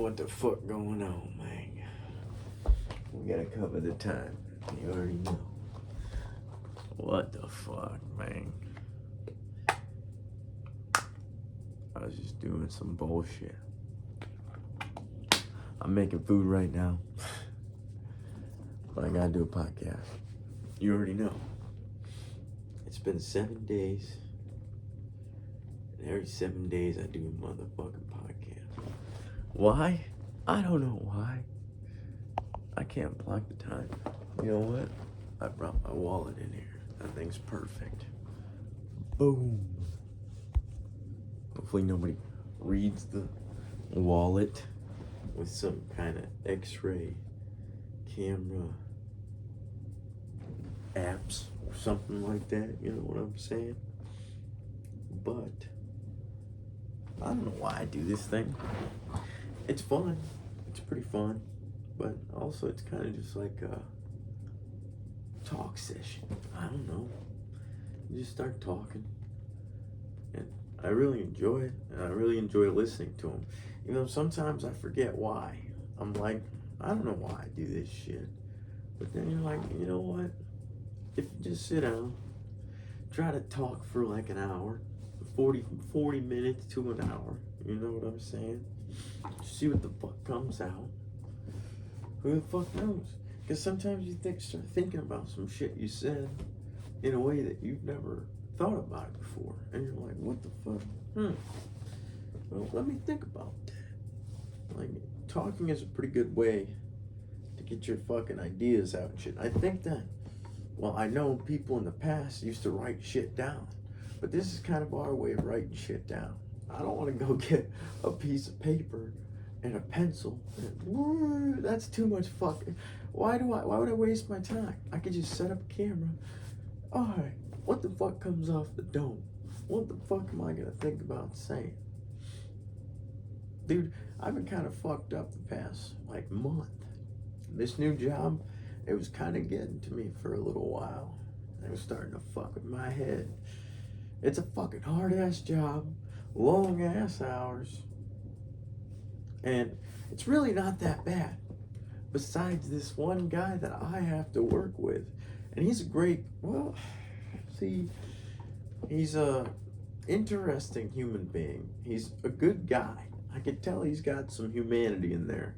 What the fuck going on, man? We gotta cover the time. You already know. What the fuck, man? I was just doing some bullshit. I'm making food right now. But I gotta do a podcast. You already know. It's been 7 days. And every 7 days I do a motherfucking podcast. Why? I don't know why. I can't block the time. You know what? I brought my wallet in here. That thing's perfect. Boom. Hopefully nobody reads the wallet with some kind of x-ray camera apps or something like that. You know what I'm saying? But I don't know why I do this thing. It's fun. It's pretty fun. But also it's kind of just like a talk session. I don't know. You just start talking. And I really enjoy it. And I really enjoy listening to them. You know, sometimes I forget why. I'm like, I don't know why I do this shit. But then you're like, you know what? If you just sit down, try to talk for like an hour, 40 minutes to an hour. You know what I'm saying? See what the fuck comes out. Who the fuck knows? Because sometimes you start thinking about some shit you said in a way that you've never thought about it before. And you're like, what the fuck? Well, let me think about that. Like, talking is a pretty good way to get your fucking ideas out and shit. I think that, well, I know people in the past used to write shit down. But this is kind of our way of writing shit down. I don't want to go get a piece of paper and a pencil. And, that's too much fucking. Why would I waste my time? I could just set up a camera. Alright, what the fuck comes off the dome? What the fuck am I gonna think about saying? Dude, I've been kind of fucked up the past like month. This new job, it was kind of getting to me for a little while. It was starting to fuck with my head. It's a fucking hard ass job, long ass hours. And it's really not that bad. Besides this one guy that I have to work with. And he's a great, well, see, he's a interesting human being. He's a good guy. I can tell he's got some humanity in there.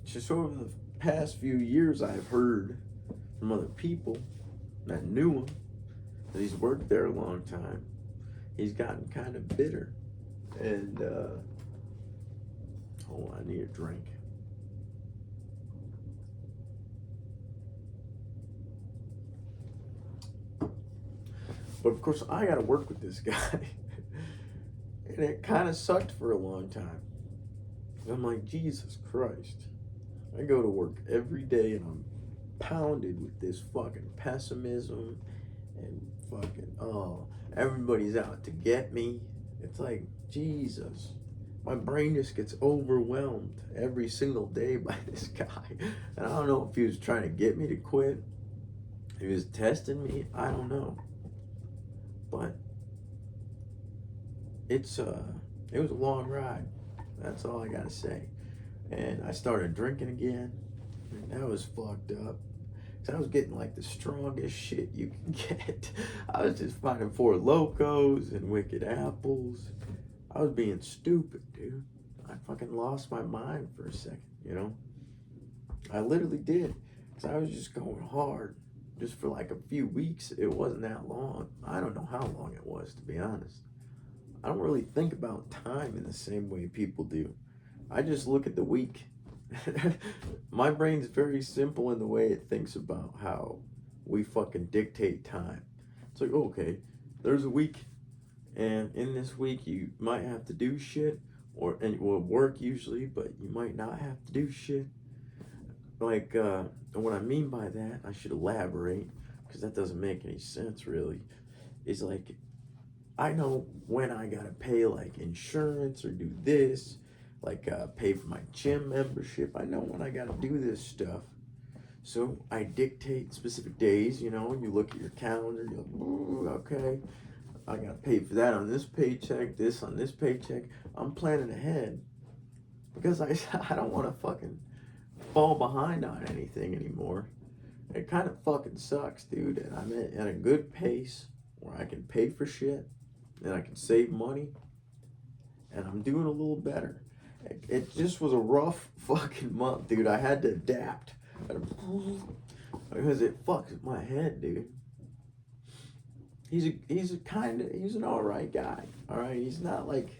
Just over the past few years, I've heard from other people that knew him, that he's worked there a long time. He's gotten kind of bitter. And, hold on, I need a drink. But of course, I gotta work with this guy. And it kind of sucked for a long time. I'm like, Jesus Christ. I go to work every day and I'm pounded with this fucking pessimism and fucking, oh, everybody's out to get me. It's like, Jesus. My brain just gets overwhelmed every single day by this guy. And I don't know if he was trying to get me to quit. If he was testing me. I don't know. But it was a long ride. That's all I gotta say. And I started drinking again. And that was fucked up. Cause I was getting like the strongest shit you can get. I was just finding Four Locos and Wicked Apples. I was being stupid, dude. I fucking lost my mind for a second, you know? I literally did. Cause I was just going hard. Just for like a few weeks. It wasn't that long. I don't know how long it was, to be honest. I don't really think about time in the same way people do. I just look at the week. My brain's very simple in the way it thinks about how we fucking dictate time. It's like, okay, there's a week. And in this week, you might have to do shit. And it will work usually, but you might not have to do shit. Like, what I mean by that, I should elaborate, because that doesn't make any sense, really, is like, I know when I gotta pay, like, insurance or do this, like, pay for my gym membership. I know when I gotta do this stuff. So I dictate specific days, you know, you look at your calendar, you're like, ooh, okay, I gotta pay for that on this paycheck, this on this paycheck. I'm planning ahead. because I don't want to fucking fall behind on anything anymore. It kind of fucking sucks, dude. And I'm at a good pace where I can pay for shit and I can save money, and I'm doing a little better. It just was a rough fucking month, dude. I had to adapt because it fucks my head, dude. He's an alright guy. Alright, he's not like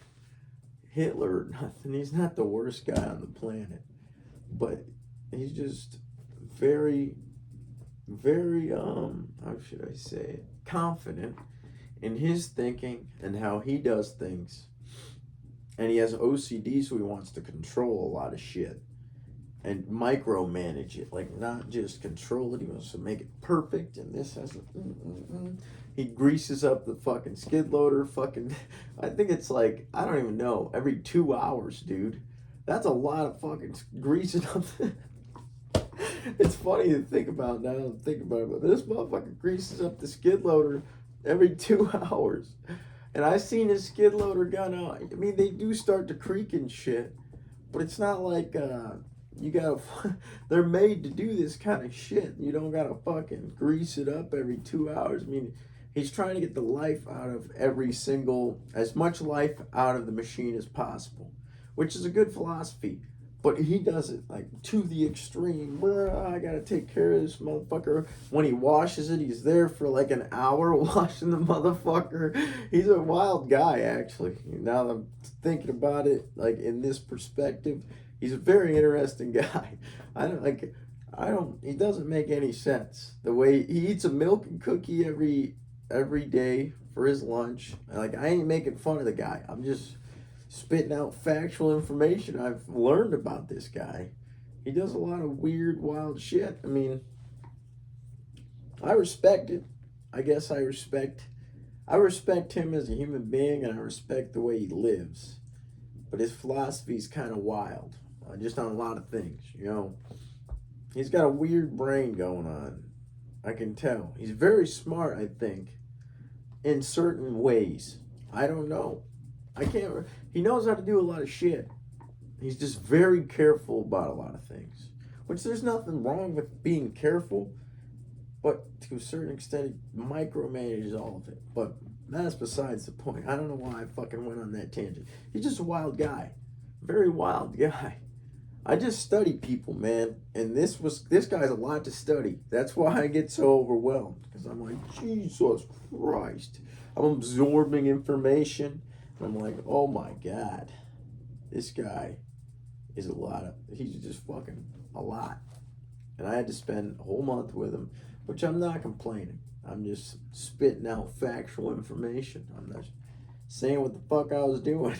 Hitler or nothing. He's not the worst guy on the planet. But he's just very, very how should I say it? Confident in his thinking and how he does things. And he has OCD, so he wants to control a lot of shit and micromanage it, like not just control it. He wants to make it perfect, and this has he greases up the fucking skid loader. Fucking, I think it's like, I don't even know, every 2 hours, dude. That's a lot of fucking greasing up. It's funny to think about now. Think about it, but this motherfucker greases up the skid loader every 2 hours. And I seen his skid loader gun out. I mean, they do start to creak and shit, but it's not like you gotta. They're made to do this kind of shit. You don't gotta fucking grease it up every 2 hours. I mean, he's trying to get the life out of as much life out of the machine as possible, which is a good philosophy. But he does it like to the extreme. Bruh, I gotta take care of this motherfucker. When he washes it, he's there for like an hour washing the motherfucker. He's a wild guy, actually. Now that I'm thinking about it, like in this perspective, he's a very interesting guy. He doesn't make any sense. The way he eats a milk and cookie every day for his lunch. Like, I ain't making fun of the guy. I'm just spitting out factual information I've learned about this guy. He does a lot of weird, wild shit. I mean, I respect it. I guess I respect him as a human being, and I respect the way he lives. But his philosophy is kind of wild, just on a lot of things, you know. He's got a weird brain going on. I can tell. He's very smart, I think, in certain ways. I don't know. He knows how to do a lot of shit. He's just very careful about a lot of things. Which there's nothing wrong with being careful, but to a certain extent, he micromanages all of it. But that's besides the point. I don't know why I fucking went on that tangent. He's just a wild guy. Very wild guy. I just study people, man. And this guy's a lot to study. That's why I get so overwhelmed. Because I'm like, Jesus Christ. I'm absorbing information. I'm like, oh my God, this guy is he's just fucking a lot. And I had to spend a whole month with him, which I'm not complaining. I'm just spitting out factual information. I'm not saying what the fuck I was doing.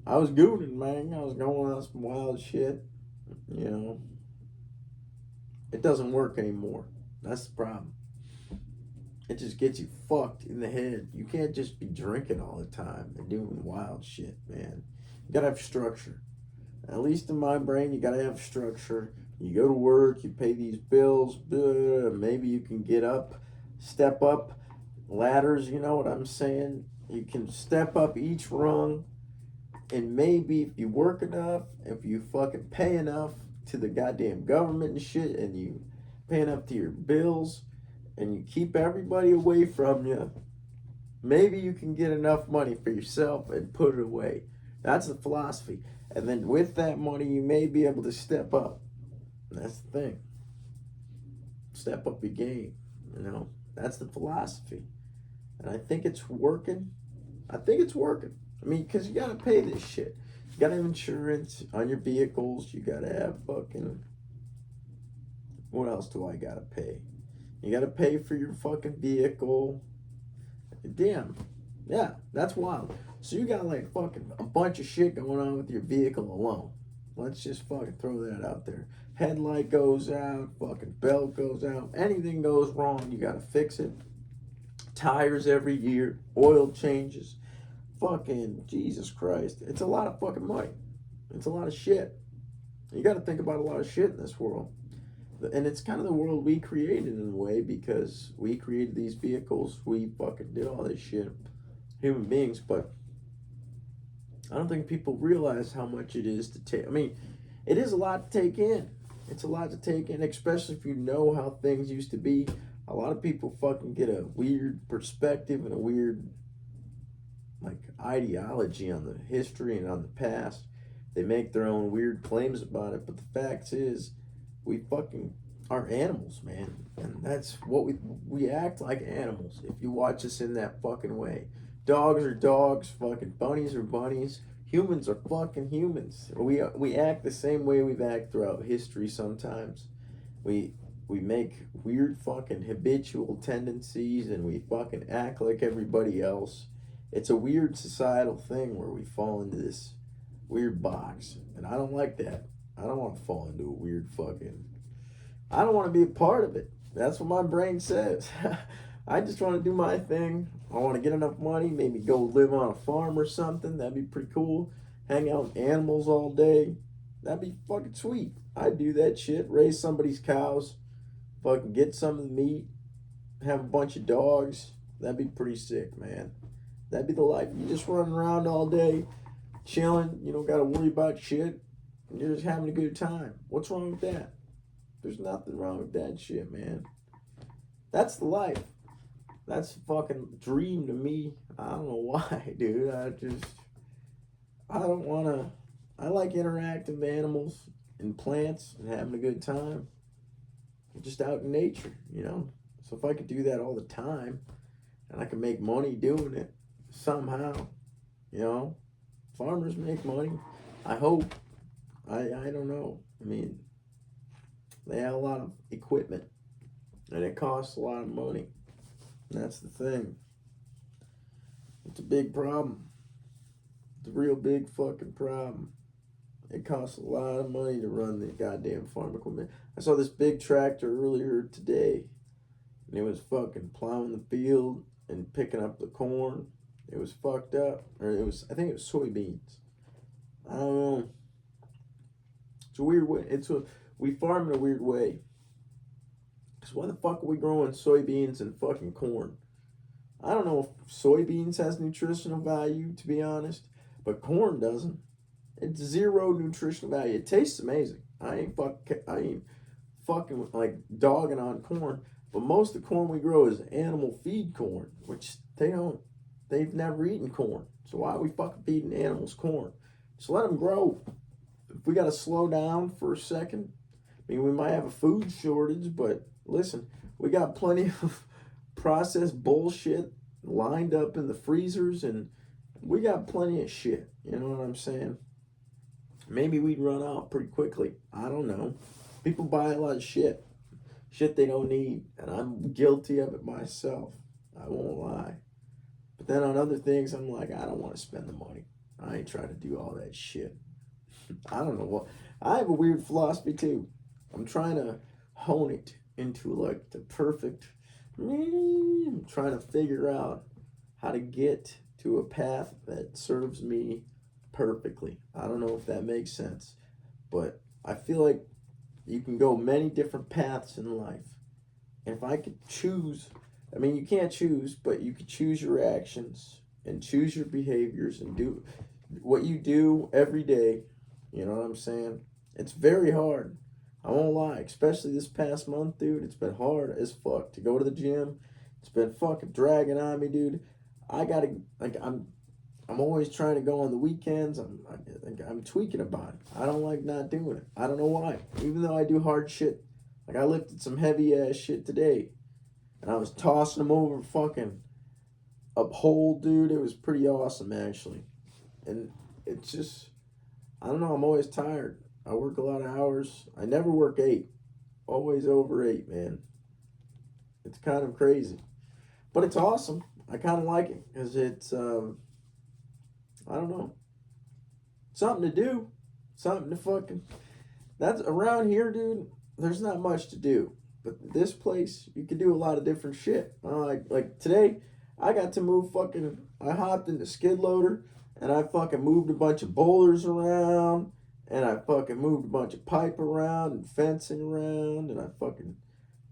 I was gooning, man. I was going on some wild shit. You know, it doesn't work anymore. That's the problem. It just gets you fucked in the head. You can't just be drinking all the time and doing wild shit, man. You gotta have structure. At least in my brain, you gotta have structure. You go to work, you pay these bills, maybe you can step up ladders, you know what I'm saying? You can step up each rung, and maybe if you work enough, if you fucking pay enough to the goddamn government and shit, and you pay enough to your bills, and you keep everybody away from you, maybe you can get enough money for yourself and put it away. That's the philosophy. And then with that money, you may be able to step up. That's the thing. Step up your game, you know. That's the philosophy. And I think it's working. I mean, because you got to pay this shit. You got to have insurance on your vehicles. You got to have fucking... What else do I got to pay? You gotta pay for your fucking vehicle. Damn. Yeah, that's wild. So you got like fucking a bunch of shit going on with your vehicle alone. Let's just fucking throw that out there. Headlight goes out, fucking belt goes out, anything goes wrong, you gotta fix it. Tires every year, oil changes. Fucking Jesus Christ. It's a lot of fucking money. It's a lot of shit. You gotta think about a lot of shit in this world. And it's kind of the world we created in a way, because we created these vehicles. We fucking did all this shit. Human beings, but I don't think people realize how much it is to take. I mean, it is a lot to take in. It's a lot to take in, especially if you know how things used to be. A lot of people fucking get a weird perspective and a weird like ideology on the history and on the past. They make their own weird claims about it, but the fact is, we fucking are animals, man, and that's what we act like animals. If you watch us in that fucking way, dogs are dogs, fucking bunnies are bunnies. Humans are fucking humans. We act the same way we've acted throughout history. Sometimes we we make weird fucking habitual tendencies and we fucking act like everybody else. It's a weird societal thing where we fall into this weird box. And I don't like that. I don't want to fall into a weird fucking. I don't want to be a part of it. That's what my brain says. I just want to do my thing. I want to get enough money, maybe go live on a farm or something. That'd be pretty cool. Hang out with animals all day. That'd be fucking sweet. I'd do that shit. Raise somebody's cows. Fucking get some of the meat. Have a bunch of dogs. That'd be pretty sick, man. That'd be the life. You just running around all day, chilling. You don't got to worry about shit. You're just having a good time. What's wrong with that? There's nothing wrong with that shit, man. That's the life. That's a fucking dream to me. I don't know why, dude. I don't want to. I like interactive animals and plants and having a good time. Just out in nature, you know. So if I could do that all the time and I can make money doing it somehow, you know, farmers make money. I hope. I don't know. I mean, they have a lot of equipment and it costs a lot of money. And that's the thing. It's a big problem. It's a real big fucking problem. It costs a lot of money to run the goddamn farm equipment. I saw this big tractor earlier today, and it was fucking plowing the field and picking up the corn. It was fucked up. Or I think it was soybeans. I don't know. It's a weird way. We farm in a weird way. Because why the fuck are we growing soybeans and fucking corn? I don't know if soybeans has nutritional value, to be honest, but corn doesn't. It's zero nutritional value. It tastes amazing. I ain't fucking like dogging on corn, but most of the corn we grow is animal feed corn, which they've never eaten corn. So why are we fucking feeding animals corn? Just let them grow. If we got to slow down for a second, I mean, we might have a food shortage, but listen, we got plenty of processed bullshit lined up in the freezers, and we got plenty of shit. You know what I'm saying? Maybe we'd run out pretty quickly. I don't know. People buy a lot of shit they don't need, and I'm guilty of it myself. I won't lie. But then on other things, I'm like, I don't want to spend the money. I ain't trying to do all that shit. I don't know what. I have a weird philosophy too. I'm trying to hone it into like the perfect. I'm trying to figure out how to get to a path that serves me perfectly. I don't know if that makes sense, but I feel like you can go many different paths in life. And if I could choose, I mean, you can't choose, but you could choose your actions and choose your behaviors and do what you do every day. You know what I'm saying? It's very hard. I won't lie, especially this past month, dude. It's been hard as fuck to go to the gym. It's been fucking dragging on me, dude. I'm always trying to go on the weekends. I'm tweaking about it. I don't like not doing it. I don't know why. Even though I do hard shit. Like I lifted some heavy ass shit today. And I was tossing them over fucking a pole, dude. It was pretty awesome actually. And it's just, I don't know, I'm always tired. I work a lot of hours. I never work 8. Always over 8, man. It's kind of crazy. But it's awesome. I kind of like it because it's, I don't know, something to do. Something to fucking, that's around here, dude. There's not much to do. But this place, you can do a lot of different shit. Like today, I got to move fucking, I hopped in the skid loader and I fucking moved a bunch of boulders around. And I fucking moved a bunch of pipe around and fencing around. And I fucking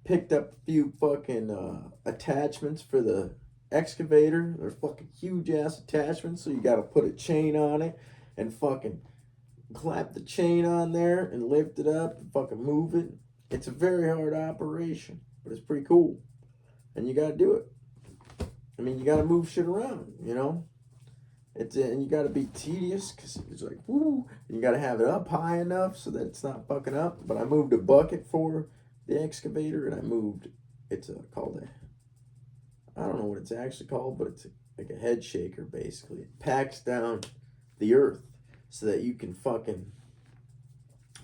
picked up a few fucking attachments for the excavator. They're fucking huge ass attachments, so you gotta put a chain on it and fucking clap the chain on there and lift it up and fucking move it. It's a very hard operation, but it's pretty cool. And you gotta do it. I mean, you gotta move shit around, you know? And you gotta be tedious because it's like, woo. And you gotta have it up high enough so that it's not fucking up. But I moved a bucket for the excavator, and I moved, called I don't know what it's actually called, but it's like a head shaker, basically. It packs down the earth so that you can fucking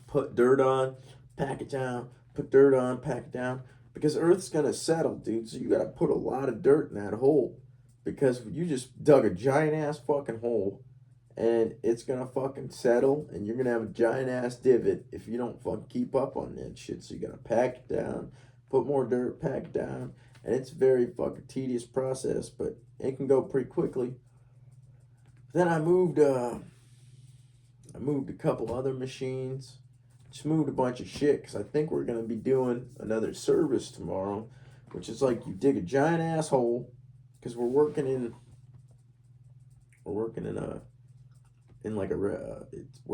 put dirt on, pack it down, put dirt on, pack it down. Because earth's gonna settle, dude, so you gotta put a lot of dirt in that hole. Because you just dug a giant ass fucking hole, and it's gonna fucking settle, and you're gonna have a giant ass divot if you don't fucking keep up on that shit. So you gotta pack it down, put more dirt, pack it down, and it's a very fucking tedious process, but it can go pretty quickly. Then I moved a couple other machines, just moved a bunch of shit because I think we're gonna be doing another service tomorrow, which is like you dig a giant ass hole. Because we're working in we're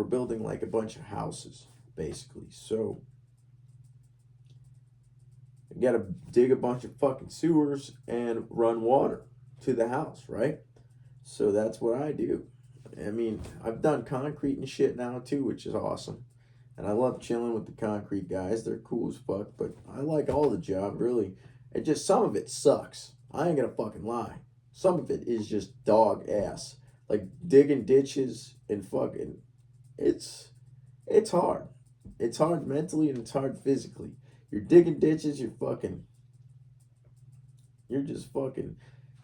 building like a bunch of houses, basically. So you gotta dig a bunch of fucking sewers and run water to the house, right? So that's what I do. I mean, I've done concrete and shit now too, which is awesome. And I love chilling with the concrete guys. They're cool as fuck, but I like all the job, really. It just, some of it sucks. I ain't gonna fucking lie. Some of it is just dog ass. Like digging ditches and fucking, it's hard. It's hard mentally and it's hard physically. You're digging ditches, you're just fucking,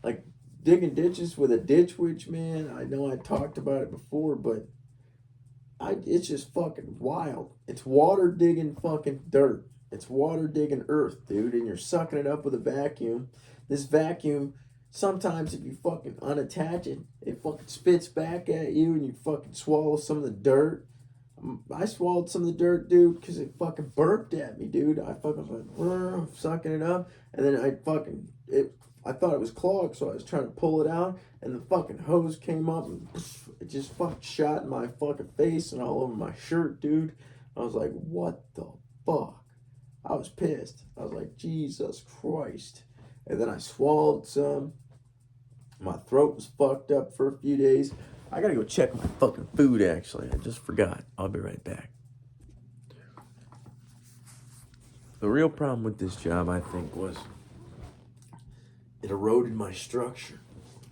like digging ditches with a ditch witch, man. I know I talked about it before, but it's just fucking wild. It's water digging fucking dirt. It's water digging earth, dude, and you're sucking it up with a vacuum. This vacuum, sometimes if you fucking unattach it, it fucking spits back at you and you fucking swallow some of the dirt. I swallowed some of the dirt, dude, because it fucking burped at me, dude. I fucking was like, sucking it up, and then I thought it was clogged, so I was trying to pull it out, and the fucking hose came up, and it just fucking shot in my fucking face and all over my shirt, dude. I was like, what the fuck? I was pissed. I was like, Jesus Christ. And then I swallowed some. My throat was fucked up for a few days. I gotta go check my fucking food, actually. I just forgot. I'll be right back. The real problem with this job, I think, was it eroded my structure.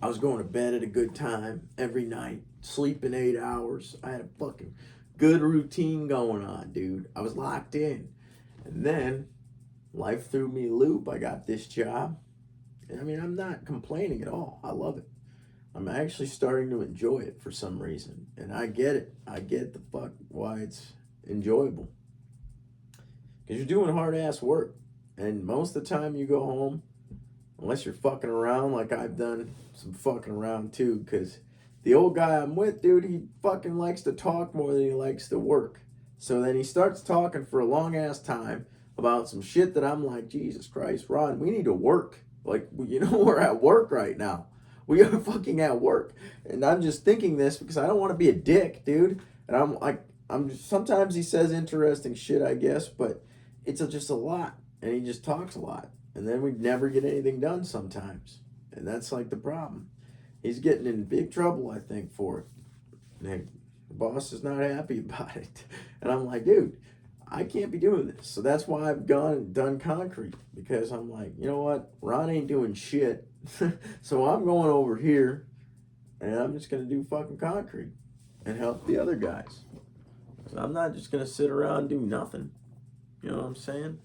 I was going to bed at a good time every night, sleeping 8 hours. I had a fucking good routine going on, dude. I was locked in. And then life threw me a loop. I got this job. I mean, I'm not complaining at all. I love it. I'm actually starting to enjoy it for some reason. And I get it. I get the fuck why it's enjoyable. Because you're doing hard ass work. And most of the time you go home, unless you're fucking around like I've done some fucking around too. Because the old guy I'm with, dude, he fucking likes to talk more than he likes to work. So then he starts talking for a long ass time about some shit that I'm like, Jesus Christ, Ron, we need to work. Like, you know, we're at work right now. We are fucking at work. And I'm just thinking this because I don't want to be a dick, dude. And sometimes he says interesting shit, I guess, but it's just a lot. And he just talks a lot. And then we never get anything done sometimes. And that's like the problem. He's getting in big trouble, I think, for it. And the boss is not happy about it. And I'm like, dude, I can't be doing this. So that's why I've gone and done concrete. Because I'm like, you know what? Ron ain't doing shit. So I'm going over here and I'm just going to do fucking concrete and help the other guys. So I'm not just going to sit around and do nothing. You know what I'm saying?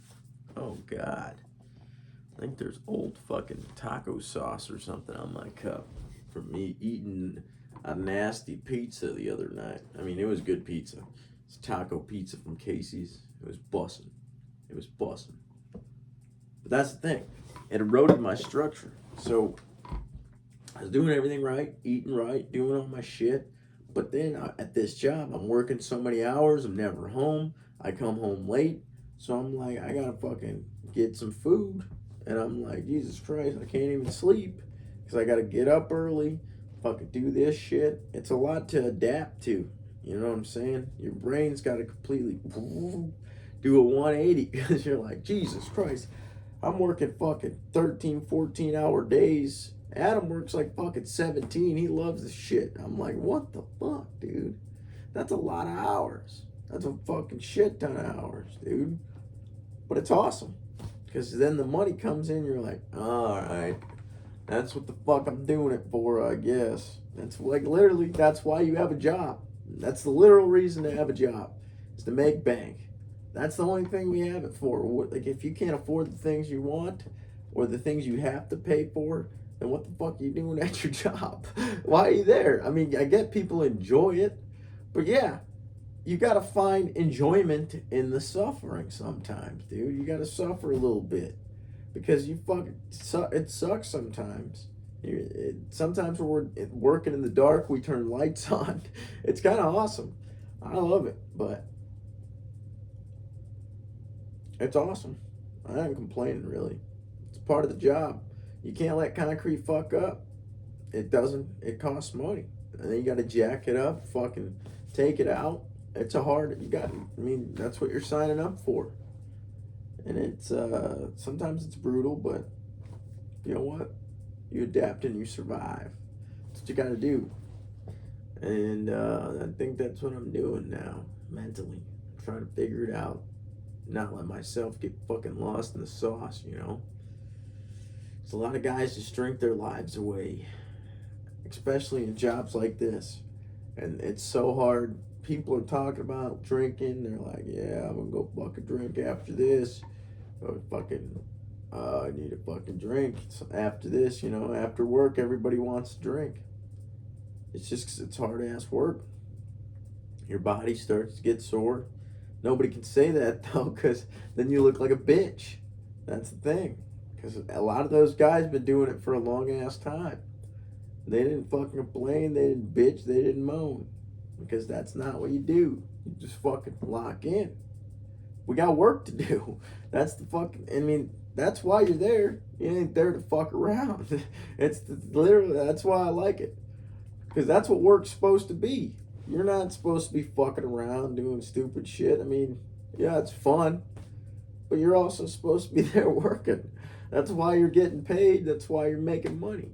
Oh, God. I think there's old fucking taco sauce or something on my cup from me eating a nasty pizza the other night. I mean, it was good pizza. It's taco pizza from Casey's. It was bussin'. It was bussin'. But that's the thing. It eroded my structure. So I was doing everything right, eating right, doing all my shit. But then at this job, I'm working so many hours. I'm never home. I come home late. So I'm like, I gotta fucking get some food. And I'm like, Jesus Christ, I can't even sleep. because I got to get up early, fucking do this shit. It's a lot to adapt to. You know what I'm saying? Your brain's got to completely do a 180 because you're like, Jesus Christ, I'm working fucking 13, 14-hour days. Adam works like fucking 17. He loves the shit. I'm like, what the fuck, dude? That's a lot of hours. That's a fucking shit ton of hours, dude. But it's awesome. Because then the money comes in, you're like, alright, that's what the fuck I'm doing it for, I guess. That's like literally, that's why you have a job. That's the literal reason to have a job, is to make bank. That's the only thing we have it for. Like, if you can't afford the things you want, or the things you have to pay for, then what the fuck are you doing at your job? Why are you there? I mean, I get people enjoy it, but yeah, you gotta find enjoyment in the suffering sometimes, dude. You gotta suffer a little bit, because you fucking it sucks sometimes. Sometimes when we're working in the dark, we turn lights on. It's kind of awesome. I love it, but it's awesome. I ain't complaining, really. It's part of the job. You can't let concrete fuck up. It doesn't. It costs money, and then you got to jack it up, fucking take it out. It's a hard. I mean, that's what you're signing up for. And it's sometimes it's brutal, but you know what? You adapt and you survive. That's what you got to do. And I think that's what I'm doing now, mentally. I'm trying to figure it out. Not let myself get fucking lost in the sauce, you know? There's a lot of guys just drink their lives away, especially in jobs like this. And it's so hard. People are talking about drinking. They're like, yeah, I'm going to go fucking drink after this. Or fucking, I need a fucking drink. So after this, you know, after work, everybody wants to drink. It's just 'cause it's hard-ass work. Your body starts to get sore. Nobody can say that, though, because then you look like a bitch. That's the thing. Because a lot of those guys been doing it for a long-ass time. They didn't fucking complain. They didn't bitch. They didn't moan. Because that's not what you do. You just fucking lock in. We got work to do. That's the fucking, I mean, that's why you're there. You ain't there to fuck around. Literally, that's why I like it. Because that's what work's supposed to be. You're not supposed to be fucking around doing stupid shit. I mean, yeah, it's fun. But you're also supposed to be there working. That's why you're getting paid. That's why you're making money.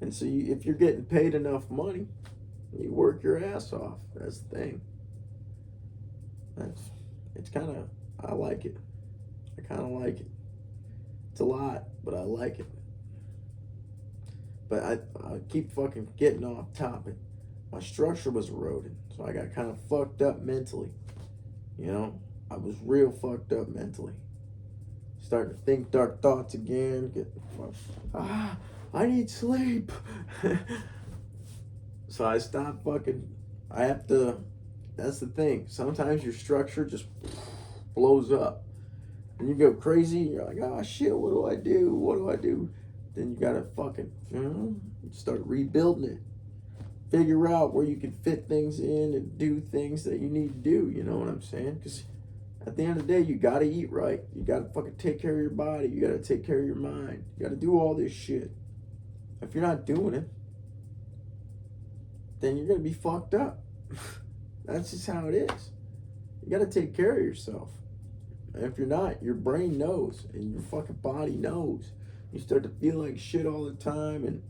And so if you're getting paid enough money, you work your ass off. That's the thing. It's kind of, I like it. I kind of like it. It's a lot, but I like it. But I keep fucking getting off topic. My structure was eroded, so I got kind of fucked up mentally. You know, I was real fucked up mentally. Starting to think dark thoughts again. I need sleep. So I stopped fucking. I have to. That's the thing. Sometimes your structure just blows up, and you go crazy. And you're like, oh shit, what do I do? What do I do? Then you gotta fucking, start rebuilding it. Figure out where you can fit things in and do things that you need to do. You know what I'm saying? Because at the end of the day, you gotta eat right. You gotta fucking take care of your body. You gotta take care of your mind. You gotta do all this shit. If you're not doing it, then you're gonna be fucked up. That's just how it is. You gotta take care of yourself. And if you're not, your brain knows and your fucking body knows. You start to feel like shit all the time and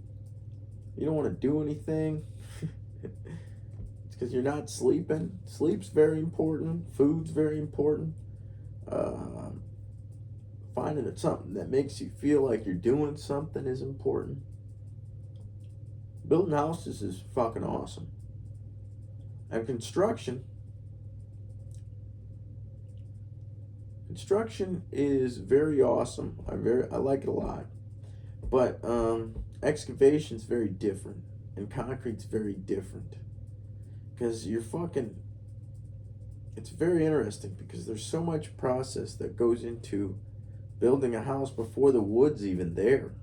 you don't want to do anything. It's because you're not sleeping. Sleep's very important. Food's very important. Finding something that makes you feel like you're doing something is important. Building houses is fucking awesome. And construction is very awesome. I like it a lot. But excavation's very different. And concrete's very different. Because it's very interesting because there's so much process that goes into building a house before the wood's even there.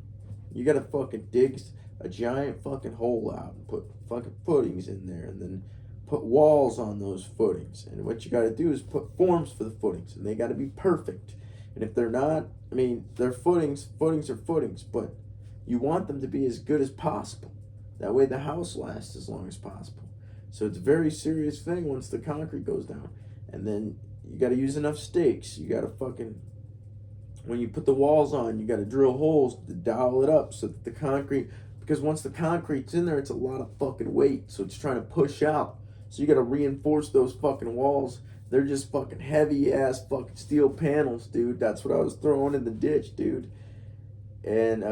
You gotta fucking dig a giant fucking hole out and put fucking footings in there and then put walls on those footings. And what you gotta do is put forms for the footings and they gotta be perfect. And if they're not, I mean, they're footings are footings, but you want them to be as good as possible. That way the house lasts as long as possible. So it's a very serious thing once the concrete goes down. And then you got to use enough stakes. You got to fucking, when you put the walls on, you got to drill holes to dial it up so that the concrete, because once the concrete's in there, it's a lot of fucking weight. So it's trying to push out. So you got to reinforce those fucking walls. They're just fucking heavy ass fucking steel panels, dude. That's what I was throwing in the ditch, dude. And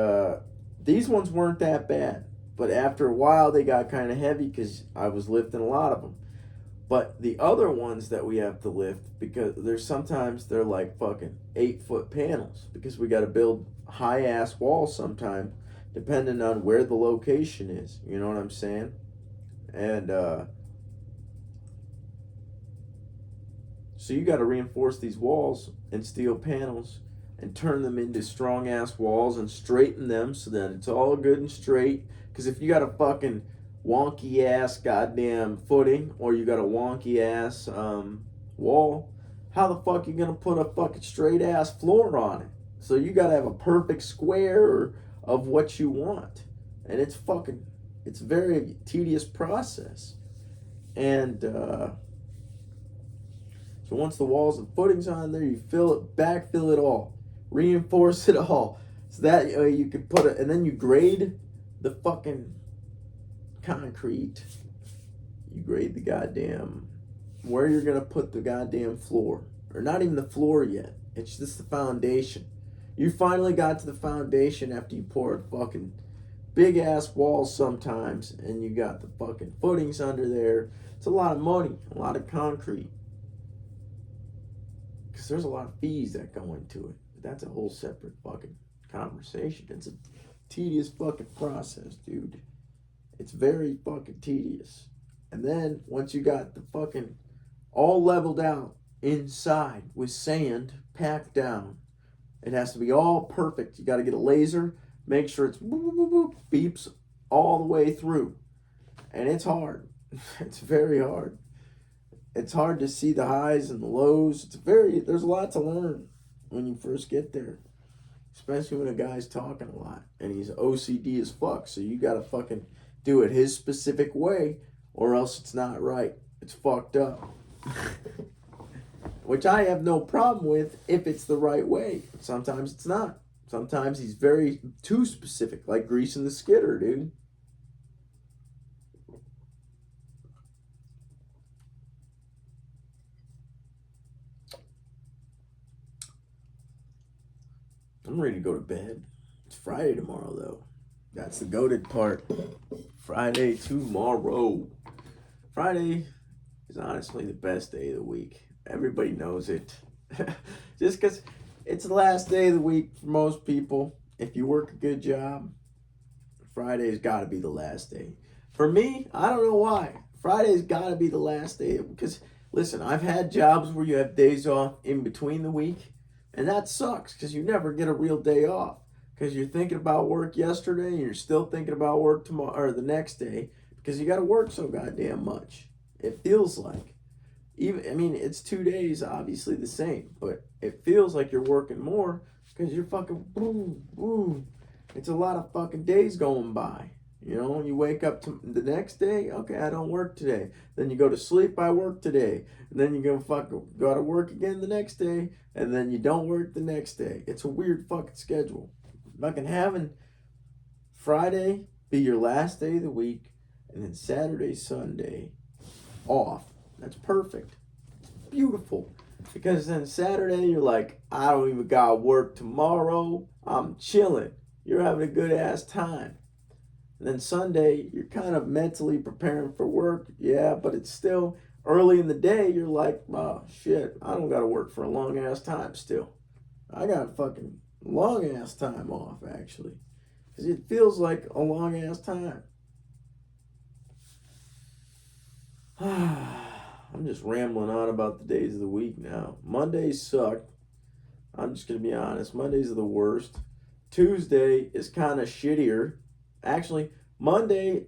these ones weren't that bad. But after a while, they got kind of heavy because I was lifting a lot of them. But the other ones that we have to lift, because they're like fucking 8-foot panels, because we got to build high ass walls sometimes, depending on where the location is. You know what I'm saying? And so you got to reinforce these walls and steel panels and turn them into strong ass walls and straighten them so that it's all good and straight. Because if you got a fucking wonky ass goddamn footing, or you got a wonky ass wall, how the fuck you gonna put a fucking straight ass floor on it? So you gotta have a perfect square of what you want. And it's a very tedious process. And so once the walls and footings on there, you backfill it all, reinforce it all, so that you can put it, and then you grade the fucking concrete. You grade the goddamn where you're gonna put the goddamn floor, or not even the floor yet. It's just the foundation. You finally got to the foundation after you pour a fucking big ass walls sometimes, and you got the fucking footings under there. It's a lot of money, a lot of concrete. Because there's a lot of fees that go into it. But that's a whole separate fucking conversation. It's a tedious fucking process, dude. It's very fucking tedious. And then once you got the fucking all leveled out inside with sand packed down, it has to be all perfect. You got to get a laser, make sure it's boop, boop, boop, boop, beeps all the way through. And it's hard. It's very hard. It's hard to see the highs and the lows. There's a lot to learn when you first get there. Especially when a guy's talking a lot and he's OCD as fuck. So you gotta fucking do it his specific way, or else it's not right. It's fucked up. Which I have no problem with if it's the right way. Sometimes it's not. Sometimes he's very too specific, like greasing the skidder, dude. I'm ready to go to bed. It's Friday tomorrow, though. That's the goated part. Friday tomorrow. Friday is honestly the best day of the week. Everybody knows it. Just because it's the last day of the week for most people. If you work a good job, Friday's got to be the last day. For me, I don't know why. Friday's got to be the last day. Because, listen, I've had jobs where you have days off in between the week. And that sucks because you never get a real day off. Because you're thinking about work yesterday and you're still thinking about work tomorrow or the next day. Because you got to work so goddamn much. It feels like. It's 2 days, obviously the same. But it feels like you're working more because you're fucking boom, boom. It's a lot of fucking days going by. You know, you wake up to the next day, okay, I don't work today. Then you go to sleep, I work today. And then you go to work again the next day, and then you don't work the next day. It's a weird fucking schedule. Fucking having Friday be your last day of the week, and then Saturday, Sunday off. That's perfect. It's beautiful. Because then Saturday, you're like, I don't even got work tomorrow. I'm chilling. You're having a good ass time. And then Sunday, you're kind of mentally preparing for work. Yeah, but it's still early in the day. You're like, oh, shit, I don't got to work for a long-ass time still. I got fucking long-ass time off, actually. Because it feels like a long-ass time. I'm just rambling on about the days of the week now. Mondays suck. I'm just going to be honest. Mondays are the worst. Tuesday is kind of shittier. Actually, Monday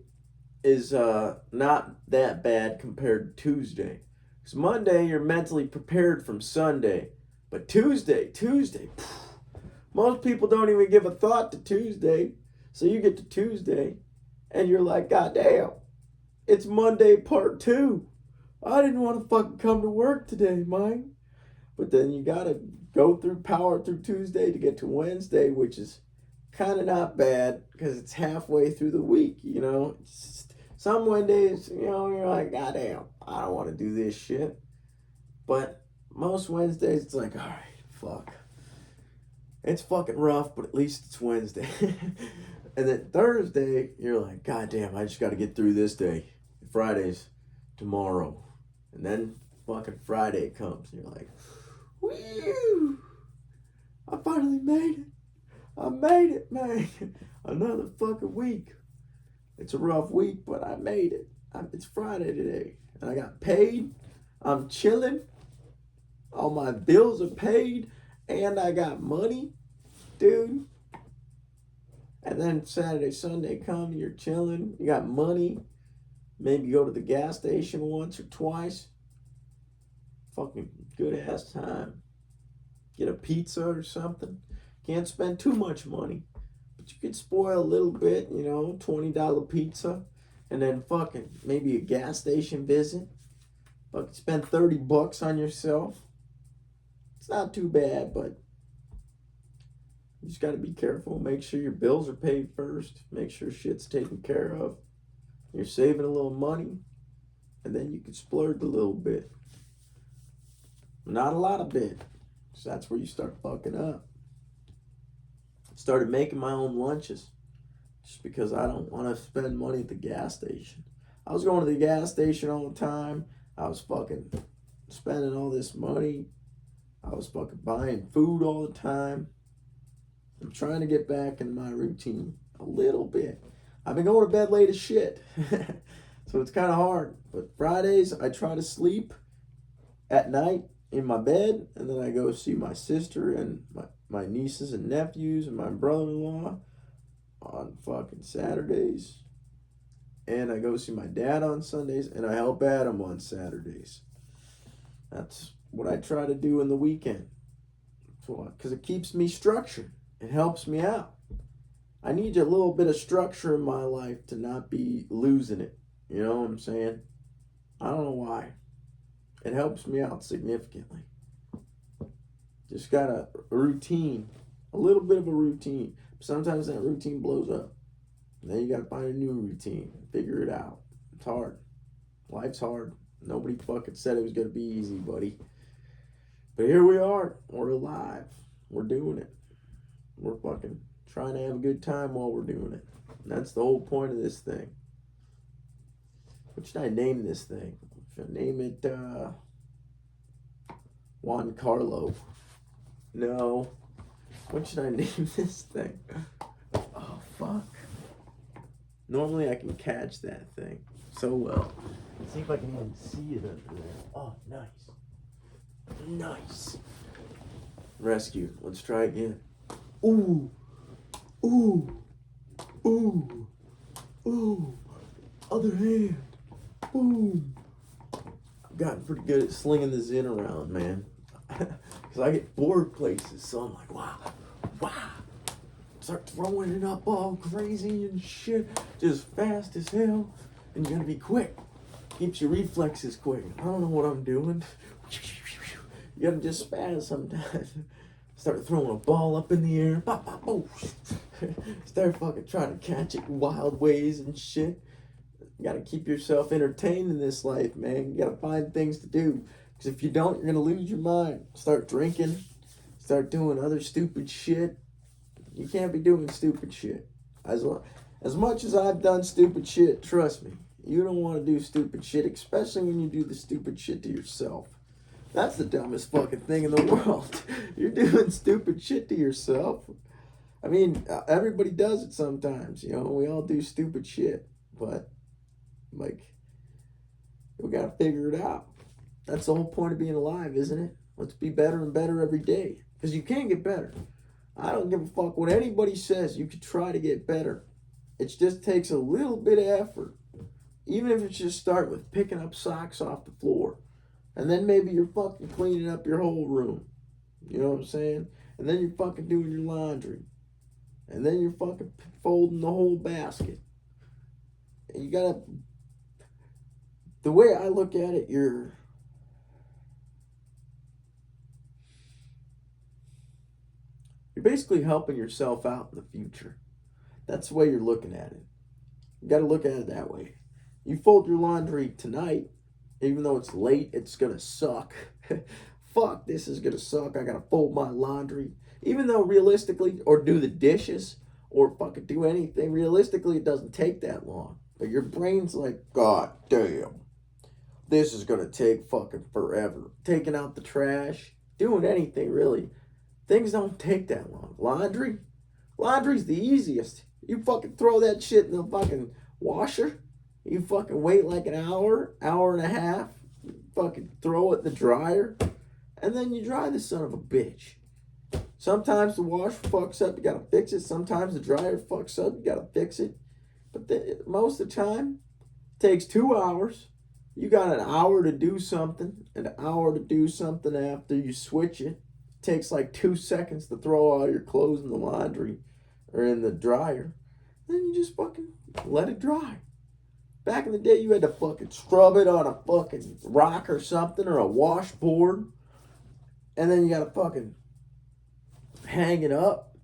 is not that bad compared to Tuesday. Because Monday, you're mentally prepared from Sunday. But Tuesday, most people don't even give a thought to Tuesday. So you get to Tuesday, and you're like, God damn, it's Monday part 2. I didn't want to fucking come to work today, man. But then you gotta power through Tuesday to get to Wednesday, which is kind of not bad because it's halfway through the week, you know. Some Wednesdays, you know, you're like, God damn, I don't want to do this shit. But most Wednesdays, it's like, all right, fuck. It's fucking rough, but at least it's Wednesday. And then Thursday, you're like, God damn, I just got to get through this day. Friday's tomorrow. And then fucking Friday comes, and you're like, woo! I finally made it. I made it, man. Another fucking week. It's a rough week, but I made it. It's Friday today. And I got paid. I'm chilling. All my bills are paid. And I got money. Dude. And then Saturday, Sunday come, you're chilling. You got money. Maybe go to the gas station once or twice. Fucking good ass time. Get a pizza or something. Can't spend too much money. But you could spoil a little bit, you know, $20 pizza. And then fucking maybe a gas station visit. Fucking spend $30 on yourself. It's not too bad, but you just got to be careful. Make sure your bills are paid first. Make sure shit's taken care of. You're saving a little money. And then you can splurge a little bit. Not a lot of bit. So that's where you start fucking up. Started making my own lunches. Just because I don't want to spend money at the gas station. I was going to the gas station all the time. I was fucking spending all this money. I was fucking buying food all the time. I'm trying to get back in my routine a little bit. I've been going to bed late as shit. So it's kind of hard. But Fridays, I try to sleep at night in my bed. And then I go see my sister and my nieces and nephews and my brother-in-law on fucking Saturdays. And I go see my dad on Sundays. And I help Adam on Saturdays. That's what I try to do in the weekend. Because it keeps me structured. It helps me out. I need a little bit of structure in my life to not be losing it. You know what I'm saying? I don't know why. It helps me out significantly. Just got a routine. A little bit of a routine. Sometimes that routine blows up. And then you got to find a new routine. Figure it out. It's hard. Life's hard. Nobody fucking said it was going to be easy, buddy. But here we are. We're alive. We're doing it. We're fucking trying to have a good time while we're doing it. And that's the whole point of this thing. What should I name this thing? Should I name it Juan Carlo? No. What should I name this thing? Oh, fuck. Normally I can catch that thing so well. Let's see if I can even see it under there. Oh, nice. Nice. Rescue. Let's try again. Ooh. Ooh. Ooh. Ooh. Other hand. Boom. I've gotten pretty good at slinging the Zen around, man. Because I get bored places, so I'm like, wow. Start throwing it up all crazy and shit. Just fast as hell. And you gotta be quick. Keeps your reflexes quick. I don't know what I'm doing. You gotta just spaz sometimes. Start throwing a ball up in the air. Pop, pop, boom. Start fucking trying to catch it in wild ways and shit. You gotta keep yourself entertained in this life, man. You gotta find things to do. Because if you don't, you're gonna lose your mind. Start drinking. Start doing other stupid shit. You can't be doing stupid shit. As much as I've done stupid shit, trust me, you don't want to do stupid shit, especially when you do the stupid shit to yourself. That's the dumbest fucking thing in the world. You're doing stupid shit to yourself. I mean, everybody does it sometimes, you know. We all do stupid shit. But, like, we gotta figure it out. That's the whole point of being alive, isn't it? Let's be better and better every day. Because you can get better. I don't give a fuck what anybody says. You could try to get better. It just takes a little bit of effort. Even if it's just start with picking up socks off the floor. And then maybe you're fucking cleaning up your whole room. You know what I'm saying? And then you're fucking doing your laundry. And then you're fucking folding the whole basket. And you gotta, the way I look at it, you're basically helping yourself out in the future. That's the way you're looking at it. You got to look at it that way. You fold your laundry tonight, even though it's late, it's going to suck. Fuck, this is going to suck. I got to fold my laundry. Even though realistically, or do the dishes, or fucking do anything, realistically, it doesn't take that long. But your brain's like, God damn, this is going to take fucking forever. Taking out the trash, doing anything really. Things don't take that long. Laundry's the easiest. You fucking throw that shit in the fucking washer. You fucking wait like an hour, hour and a half. Fucking throw it in the dryer. And then you dry the son of a bitch. Sometimes the washer fucks up, you gotta fix it. Sometimes the dryer fucks up, you gotta fix it. But most of the time, it takes 2 hours. You got an hour to do something, an hour to do something after you switch it. Takes like 2 seconds to throw all your clothes in the laundry or in the dryer. Then you just fucking let it dry. Back in the day, you had to fucking scrub it on a fucking rock or something or a washboard. And then you gotta fucking hang it up,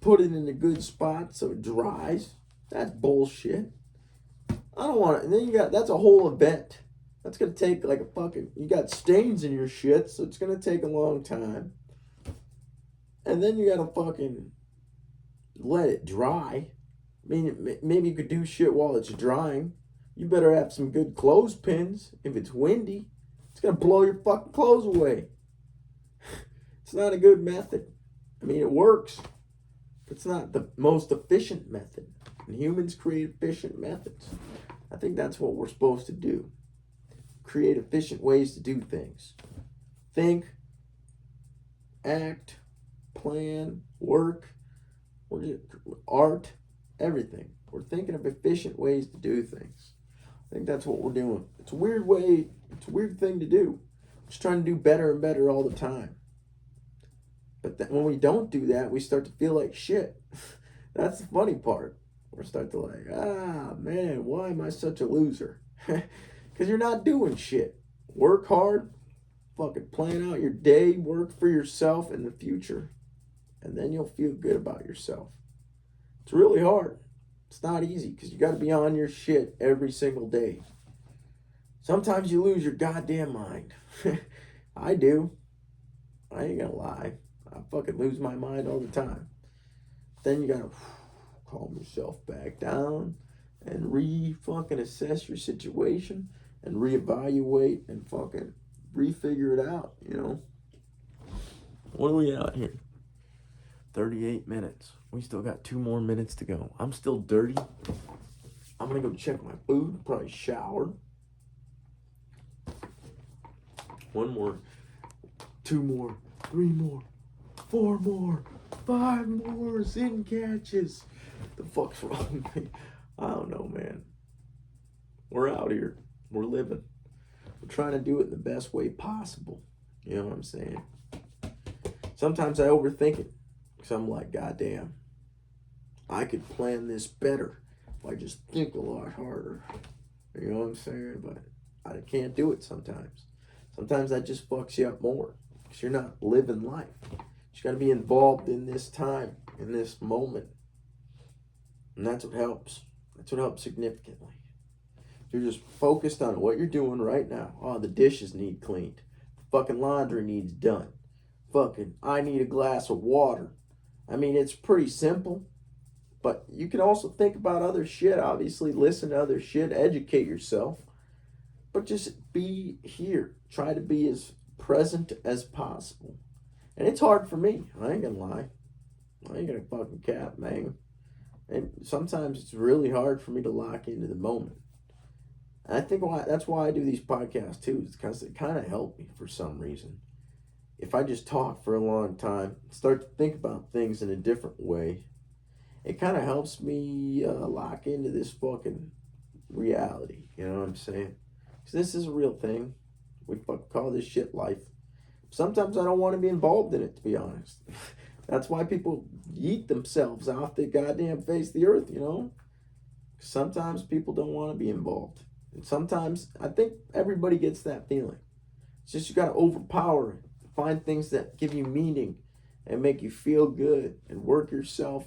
put it in a good spot so it dries. That's bullshit. I don't want it. And then that's a whole event. That's going to take like a fucking, you got stains in your shit, so it's going to take a long time. And then you got to fucking let it dry. I mean, maybe you could do shit while it's drying. You better have some good clothespins. If it's windy, it's going to blow your fucking clothes away. It's not a good method. I mean, it works, but it's not the most efficient method. And humans create efficient methods. I think that's what we're supposed to do. Create efficient ways to do things. Think, act, plan, work, art, everything. We're thinking of efficient ways to do things. I think that's what we're doing. It's a weird way, it's a weird thing to do. Just trying to do better and better all the time. But when we don't do that, we start to feel like shit. That's the funny part. We start to like, man, why am I such a loser? Because you're not doing shit. Work hard, fucking plan out your day, work for yourself in the future, and then you'll feel good about yourself. It's really hard. It's not easy because you got to be on your shit every single day. Sometimes you lose your goddamn mind. I do. I ain't gonna lie. I fucking lose my mind all the time. Then you gotta calm yourself back down and fucking assess your situation and reevaluate and fucking refigure it out, you know? What are we out here? 38 minutes. We still got 2 more minutes to go. I'm still dirty. I'm gonna go check my food, probably shower. 1 more, 2 more, 3 more, 4 more, 5 more Zen catches. The fuck's wrong with me? I don't know, man. We're out here. We're living. We're trying to do it in the best way possible. You know what I'm saying? Sometimes I overthink it. Because I'm like, goddamn, I could plan this better if I just think a lot harder. You know what I'm saying? But I can't do it sometimes. Sometimes that just fucks you up more. Because you're not living life. You got to be involved in this time, in this moment. And that's what helps. That's what helps significantly. You're just focused on what you're doing right now. Oh, the dishes need cleaned. The fucking laundry needs done. Fucking, I need a glass of water. I mean, it's pretty simple. But you can also think about other shit. Obviously, listen to other shit. Educate yourself. But just be here. Try to be as present as possible. And it's hard for me. I ain't gonna lie. I ain't gonna fucking cap, man. And sometimes it's really hard for me to lock into the moment. And I think that's why I do these podcasts too, is because it kind of help me for some reason. If I just talk for a long time, start to think about things in a different way, it kind of helps me lock into this fucking reality. You know what I'm saying? Because this is a real thing. We fucking call this shit life. Sometimes I don't want to be involved in it, to be honest. That's why people yeet themselves off the goddamn face of the earth, you know? Sometimes people don't want to be involved. And sometimes I think everybody gets that feeling. It's just you got to overpower it. Find things that give you meaning and make you feel good and work yourself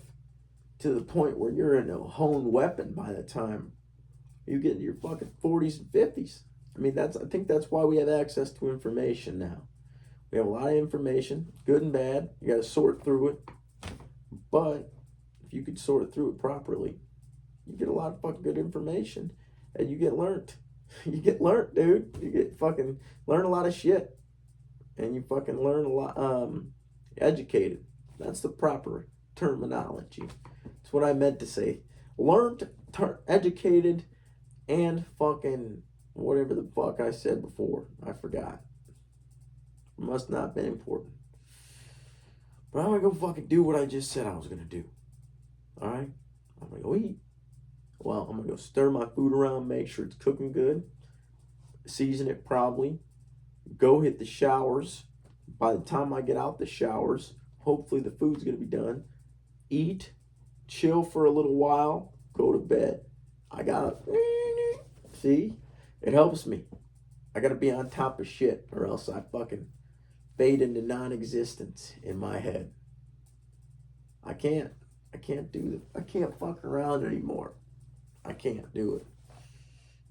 to the point where you're in a honed weapon by the time you get in your fucking 40s and 50s. I mean, I think that's why we have access to information now. We have a lot of information, good and bad. You got to sort through it. But if you could sort through it properly, you get a lot of fucking good information and you get learned. You get learned, dude. You get fucking learn a lot of shit. And you fucking learn a lot, educated. That's the proper terminology. That's what I meant to say. Learned, educated, and fucking whatever the fuck I said before. I forgot. Must not have been important. But I'm gonna go fucking do what I just said I was gonna do. Alright? I'm gonna go eat. Well, I'm gonna go stir my food around, make sure it's cooking good. Season it probably. Go hit the showers. By the time I get out the showers, hopefully the food's gonna be done. Eat. Chill for a little while. Go to bed. I gotta... See? It helps me. I gotta be on top of shit or else I fucking fade into non-existence in my head. I can't do it. I can't fuck around anymore. I can't do it.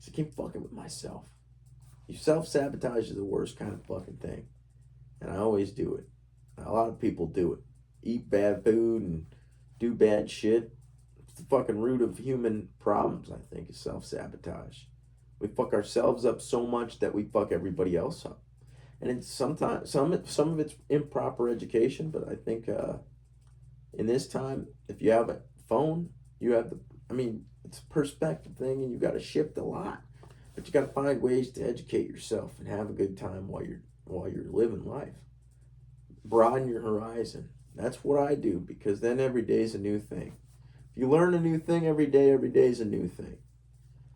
So I keep fucking with myself. You self-sabotage is the worst kind of fucking thing. And I always do it. A lot of people do it. Eat bad food and do bad shit. It's the fucking root of human problems, I think, is self-sabotage. We fuck ourselves up so much that we fuck everybody else up. And it's sometimes some of it's improper education, but I think in this time, if you have a phone, you have it's a perspective thing, and you got to shift a lot. But you got to find ways to educate yourself and have a good time while you're living life. Broaden your horizon. That's what I do, because then every day is a new thing. If you learn a new thing every day is a new thing.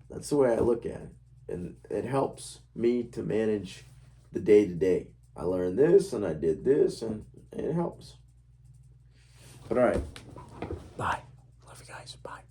That's the way I look at it. And it helps me to manage the day-to-day. I learned this and I did this, and it helps. But all right. Bye. Love you guys. Bye.